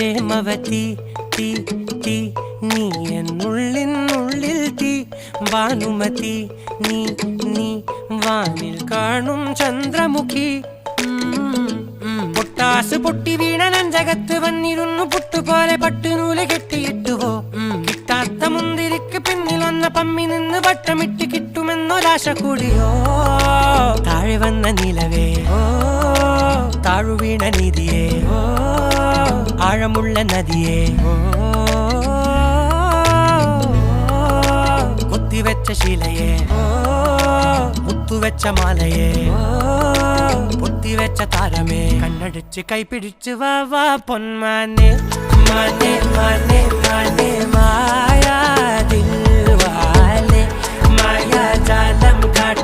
പ്രേമവതി തീ തീ നീ എന്നുള്ളിൽ തീ ഭാനുമതി നീ നീ വാനിൽ കാണും ചന്ദ്രമുഖി പൊട്ടാസ് പൊട്ടി വീണ നെഞ്ചകത്ത് വന്നിരുന്നു പുട്ടുപോലെ പട്ടുനൂല് കെട്ടിയിട്ടുവോ കിട്ടാത്ത മുന്തിരിക്ക് പിന്നിൽ വന്ന പമ്മി നിന്ന് വട്ടമിട്ട് കിട്ടുമെന്നൊരാശ കൂടിയോ താഴെ വന്ന നിലവേ താഴു വീണ നിധിയേ ആഴമുള്ള നദിയേ കൊത്തിവെച്ച ശിലയേ മുത്തുവെച്ച മാലയേ പൊത്തിവെച്ച താരമേ കണ്ണടിച്ച് കൈപിടിച്ച് വാ വാ പൊന്മാനെ മാനെ മാനെ മാനെ മായാ ദിൽവാലെ മായാ ജാലം കാട്ടി